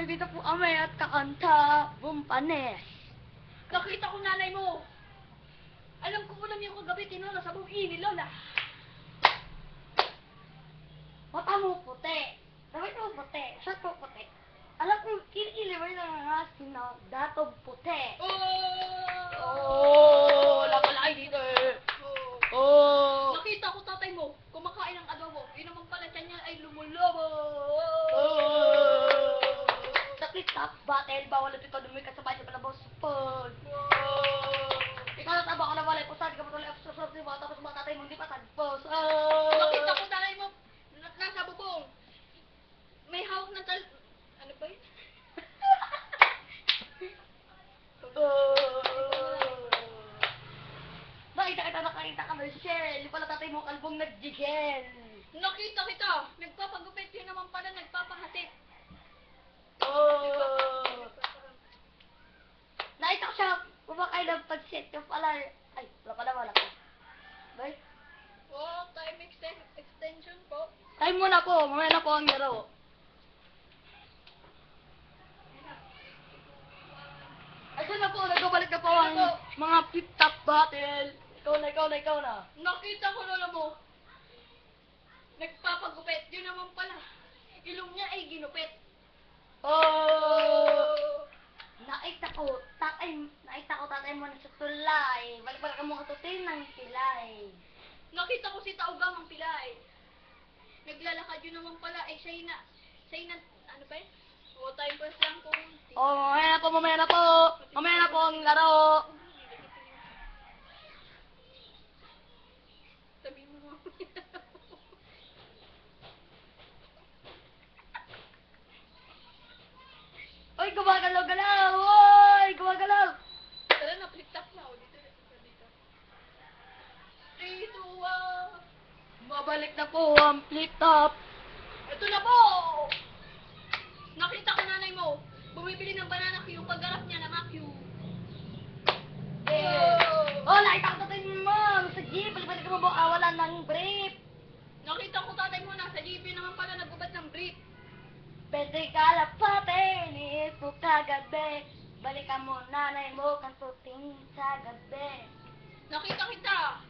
dito po kami at kakanta Bumpanes. Nakita ko nanay mo. Alam ko ulam yung kagabi, tinula sa buwi ni Lola. Mata mo puti. Damit mo puti. Shirt mo puti. Alam ko, kilikili mo yung nangangasin na datong puti. Oh, lapalaki dito eh. Oh! Nakita ko tatay mo, kumakain ng adobo. Yun naman pala siya niya ay lumulobo. Sakit na, batel, bawal at ito dumi ka sa banyo pala mo supod. Ikaw na taba ko na walay pusan, ka matuloy extra sauce yung mga tapos mga tatay mo hindi pa tagpos. Nakita ko nanay mo, nasa bubong. May hawak ng ano ba yun? Nakita kita, nakita ka, Michelle. Yung pala tatay mo kalbong nagjigel. Nakita kita, nagpapagupit yun naman pala, nagpapahatid. Nakita ko siya, kumakain ng pansit. Yung pala, ay, wala pa. Bay? Oh, time extension po. Time muna po, mamaya na po ang laro. Ayun na po, nagbabalik na po ang mga pit-top battle. Ikaw na. Nakita ko lola mo. Nagpapagupit, yun naman pala. Ilong niya ay ginupit. Oh! Nakita ko tatay mo na sa tulay. Balik-balik mo katutin ng pilay. Nakita ko si Taugang ang pilay. Naglalakad yun naman pala, ay siya na, ano ba yun? O, time pass lang kung... Oh, mamaya na po ang laro. Sabi mo. Oy, gumagalaw-galaw! Oy, gumagalaw! Tara na, flip top na. O, dito. 3, 2, 1. Babalik na po ang flip-top. Ito na po! Nakita ko nanay mo. Bumibili ng banana Q, paggarap niya na Q. Oh, nakita ko tatay mo sa jeep. Balik-balik mo po, wala ng brief. Nakita ko tatay mo nasa GB naman pala nagubad ng brief. Pwede kalapate, niit mo kagabi. Balikan mo nanay mo, kantutin sa gabi. Nakita kita.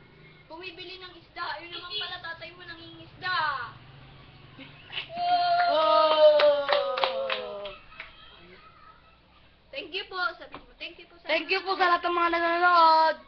Bumibili ng isda. Yun naman pala tatay mo nangingisda. Oh! Thank you po. Sabi mo, thank you po sa Thank you po sa lahat ng mga nanonood.